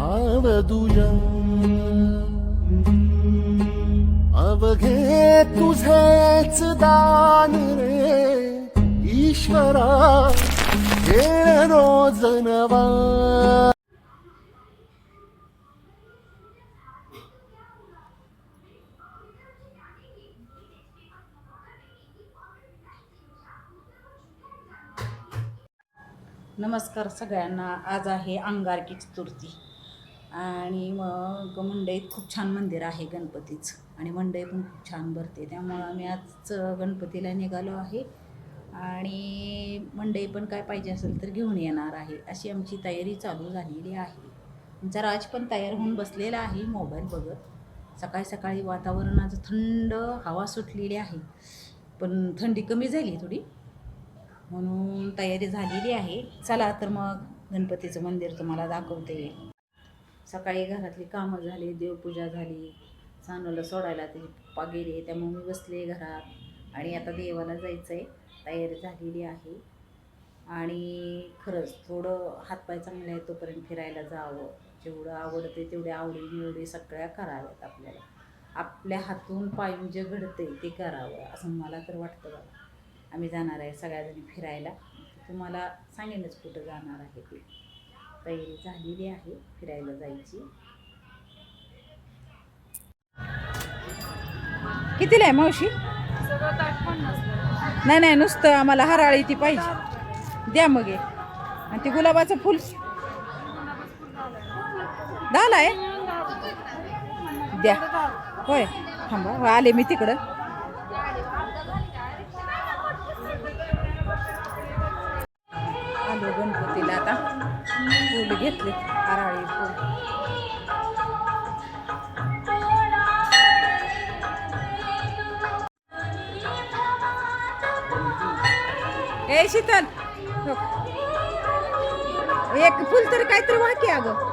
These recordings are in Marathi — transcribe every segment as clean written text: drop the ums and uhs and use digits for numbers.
भाव दुजा अवघे तुझेच दान रे ईश्वरा खेळ रोज नवा. नमस्कार सगळ्यांना. आज आहे अंगारकी चतुर्थी आणि मग मंडईत खूप छान मंदिर आहे गणपतीचं आणि मंडई पण खूप छान भरते. त्यामुळं आम्ही आज गणपतीला निघालो आहे आणि मंडई पण काय पाहिजे असेल तर घेऊन येणार आहे अशी आमची तयारी चालू झालेली आहे. आमचा राज पण तयार होऊन बसलेला आहे मोबाईल बघत. सकाळी सकाळी वातावरण आज थंड हवा सुटलेली आहे, पण थंडी कमी झाली थोडी, म्हणून तयारी झालेली आहे. चला तर मग गणपतीचं मंदिर तुम्हाला दाखवते. सकाळी घरातली कामं झाली, देवपूजा झाली, सानूला सोडायला ते पप्पा गेले, त्यामुळे मी बसले घरात आणि आता देवाला जायचं आहे. तयारी झालेली आहे आणि खरंच थोडं हातपाय चांगले आहे तोपर्यंत फिरायला जावं. जेवढं आवडते तेवढ्या आवडी सगळ्या कराव्यात. आपल्या हातून पायून जे घडते ते करावं असं मला तर वाटतं. बघा, आम्ही जाणार आहे सगळ्याजणी फिरायला. तुम्हाला सांगेनच कुठं जाणार आहे ते. तयारी झालेली आहे फिरायला जायची. कितीला आहे मावशी? नाही नुसतं आम्हाला हराळी ती पाहिजे. द्या मग हे. आणि ते गुलाबाचं फुल 10ला आहे. द्या. होय, थांबा आले मी तिकडं. आलो गणपतीला. आता फुल घेतले, हराळी फुल. ए शीतल, एक फुल तर काहीतरी वाकी अगं.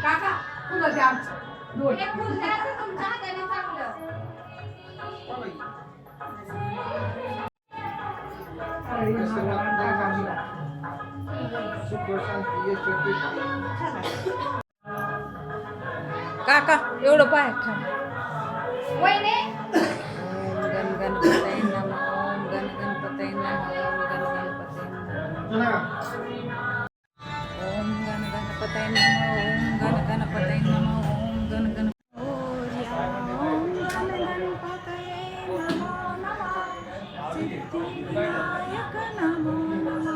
काका फुलं द्या आमचं दोन. एक फुल द्या तर तुमच्या हाताने चांगलं. काका एवढं पाय खाऊ. गण गणपतये नमः, ओम गण गणपतये नमः, ओम गण गणपतये नमः, ओम गण गणपतये नमः, ओम गण गणपतये नमः, ओम गण गण. सिद्धिविनायक नमो नमः.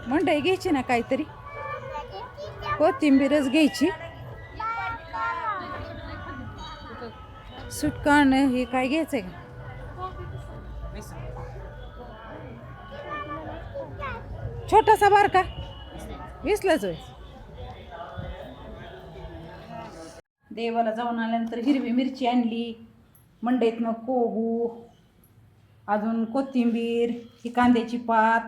मंडई घ्यायची ना काहीतरी, कोथिंबीरच घ्यायची. सुटकान हे काय घ्यायचंय का? छोटासा बार का 20लाच होय. देवाला जाऊन आल्यानंतर हिरवी मिरची आणली मंडईतनं, कोहू, अजून कोथिंबीर, ही कांद्याची पात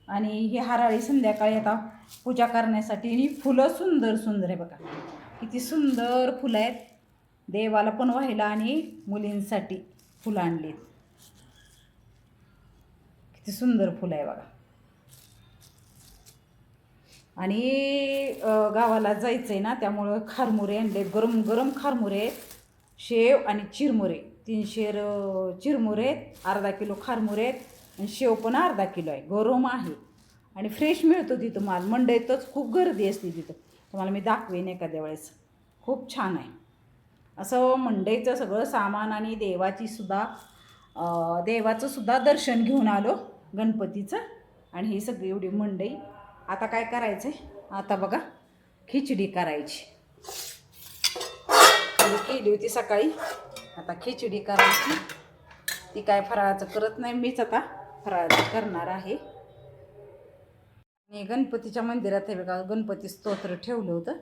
आणि ही हराळी संध्याकाळी आता पूजा करण्यासाठी. ही फुलं सुंदर सुंदर आहे बघा, किती सुंदर फुलं आहेत. देवाला पण व्हायला आणि मुलींसाठी फुलं आणलीत. किती सुंदर फुलं आहे बघा. आणि गावाला जायचं आहे ना, त्यामुळं खारमुरे आणले, गरम गरम खारमुरे, शेव आणि चिरमुरे. 300 चिरमुरे, अर्धा किलो खारमुरे आणि शेव पण अर्धा किलो आहे. गरम आहे आणि फ्रेश मिळतो तिथं माल. मंडईतच खूप गर्दी असते तिथं. तुम्हाला मी दाखवेन एखाद्या वेळेस. खूप छान आहे असं मंडईचं सगळं सामान. आणि देवाचं सुद्धा दर्शन घेऊन आलो गणपतीचं. आणि ही सगळी एवढी मंडई. आता काय करायचं आहे, आता बघा खिचडी करायची. मी केली होती सकाळी, आता खिचडी करायची. ती काय फराळाचं करत नाही मीच, आता फराळाचं करणार आहे. आणि गणपतीच्या मंदिरात हे बघा गणपती स्तोत्र ठेवलं होतं,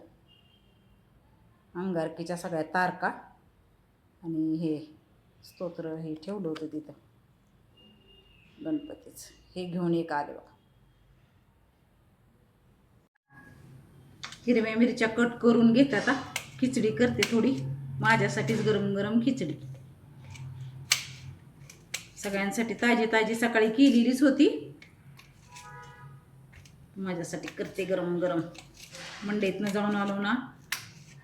अंगारकीच्या सगळ्या तारका आणि हे स्तोत्र हे ठेवलं होतं तिथं गणपतीचं. हे घेऊन एक आले बघा. हिरव्या मिरच्या कट करून घेते. आता खिचडी करते थोडी माझ्यासाठीच, गरम गरम खिचडी. सगळ्यांसाठी ताजी ताजी सकाळी केलेलीच होती, माझ्यासाठी करते गरम गरम. मंडईतनं जाऊन आलो ना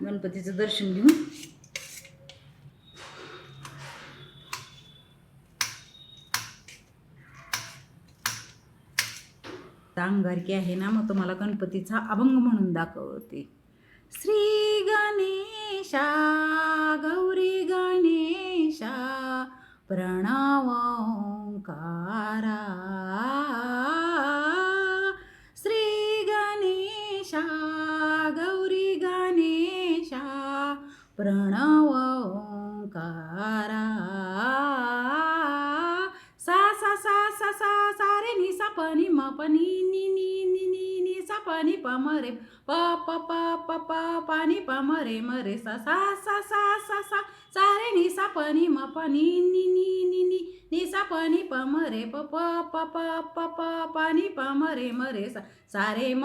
गणपतीचं दर्शन घेऊन. अंगारकी आहे ना, मग तुम्हाला गणपतीचा अभंग म्हणून दाखवते. श्री गणेशा गौरी गणेशा प्रणव ओंकारा. श्री गणेशा गौरी गणेशा प्रणव ओंकारा. सा सा सा सा सा सा रे नि सा प नि म प नि नि नि नि नि नि सा प नि प म रे प प प प प प नि प म रे सा सा सा सा सा सा सा रे नि सा प नि म प नि नि नि नि नि नि सा प नि प म रे प प प प प प प नि प म रे सा सा रे म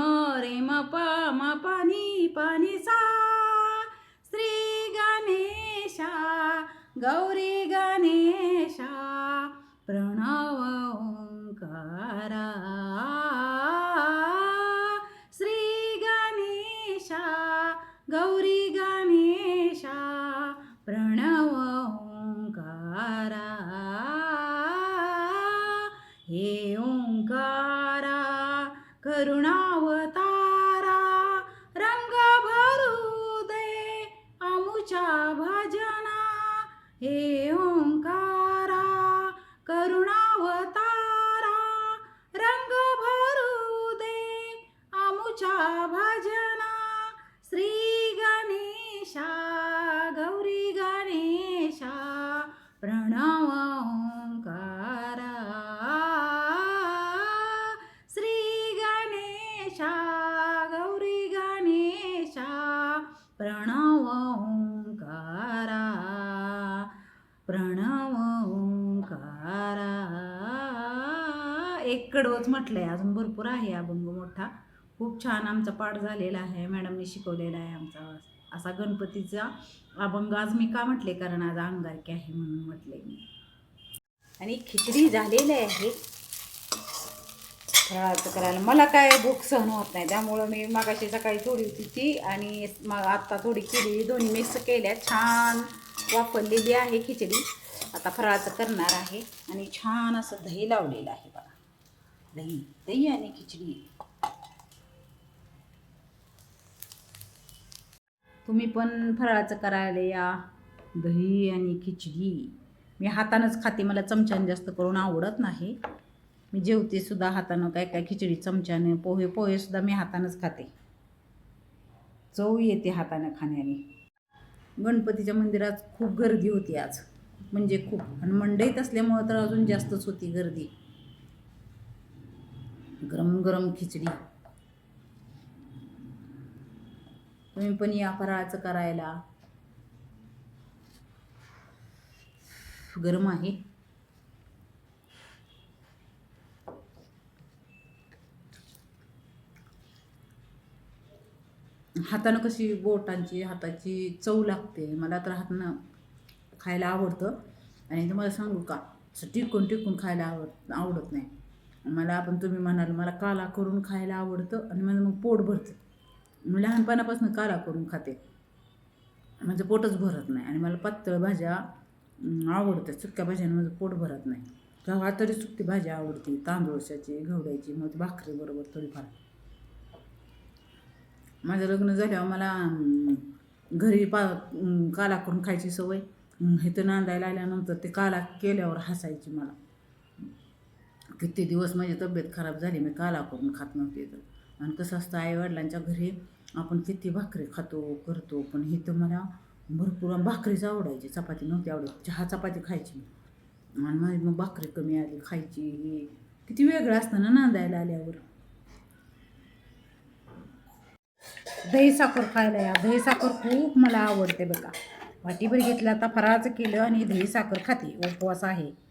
प म प नि सा. श्री गणेशा गौरी गणेशा प्रणव ओंकारा. श्री गणेशा गौरी गणेशा प्रणव ओंकारा. हे ओंकारा करुणावतारा रंग भरू दे आमुच्या भजना. हे ओंकारा करुणावतारा रंग भरू दे आमुच्या भजना. श्री गणेशा गौरी गणेशा प्रणव ओंकारा. श्री गणेशा गौरी गणेशा प्रणव ओंकारा. प्रणव ओंकारा. एक कडवच म्हटलंय, अजून भरपूर आहे अभंग मोठा. खूप छान आमचा पाठ झालेला आहे, मॅडमने शिकवलेला आहे आमचा असा गणपतीचा अभंग. आज मी का म्हटले, कारण आज अंगारकी आहे म्हणून म्हटले मी. आणि खिचडी झालेली आहे फराळाचं करायला. मला काय भूक सहन होत नाही, त्यामुळं मी मागाशी सकाळी थोडी होती ती आणि मग आत्ता थोडी केली, दोन्ही मिक्स केल्या. छान वापरलेली आहे खिचडी. आता फराळाचं करणार आहे आणि छान असं दही लावलेलं आहे बघा. दही दही आणि खिचडी. तुम्ही पण फराळाचं करायला या. दही आणि खिचडी मी हातानंच खाते, मला चमच्याने जास्त करून आवडत नाही. मी जेवते सुद्धा हातानं, काय काय खिचडी चमच्याने, पोहे सुद्धा मी हातानंच खाते. चव येते हातानं खाण्याने. गणपतीच्या मंदिरात खूप गर्दी होती आज, म्हणजे खूप. आणि मंडईत असल्यामुळं तर अजून जास्तच होती गर्दी. गरम गरम खिचडी. तुम्ही पण या फराळाचं करायला. गरम आहे. हातानं कशी बोटांची हाताची चव लागते. मला तर हातानं खायला आवडतं. आणि तुम्हाला सांगू का, असं टिकून खायला आवडत नाही मला. आपण तुम्ही म्हणाल मला काला करून खायला आवडतं आणि माझं मग पोट भरतं. मी लहानपणापासून काला करून खाते, माझं पोटच भरत नाही. आणि मला पातळ भाज्या आवडतात, सुक्या भाज्यानं माझं पोट भरत नाही. तेव्हा तरी सुकी भाजी आवडते, तांदूळशाची घेवड्याची, मग भाकरी बरोबर थोडीफार. माझं लग्न झाल्यावर मला घरी काला करून खायची सवय. इथं नांदायला आल्यानंतर ते काला केल्यावर हसायची मला. किती दिवस माझी तब्येत खराब झाली, मी काला करून खात नव्हते. तर आणि कसं असतं, आईवडिलांच्या घरी आपण किती भाकरी खातो करतो, पण हे तर मला भरपूर भाकरीच आवडायची, चपाती नव्हती आवडत. चहा चपाती खायची मी, आणि माझी मग भाकरी कमी आली खायची. हे किती वेगळं असतं ना नांदायला आल्यावर. दही साखर खायला या. दही साखर खूप मला आवडते बघा. वाटीभर घेतलं, आता फराळाचं केलं आणि दही साखर खाते. उपवास आहे.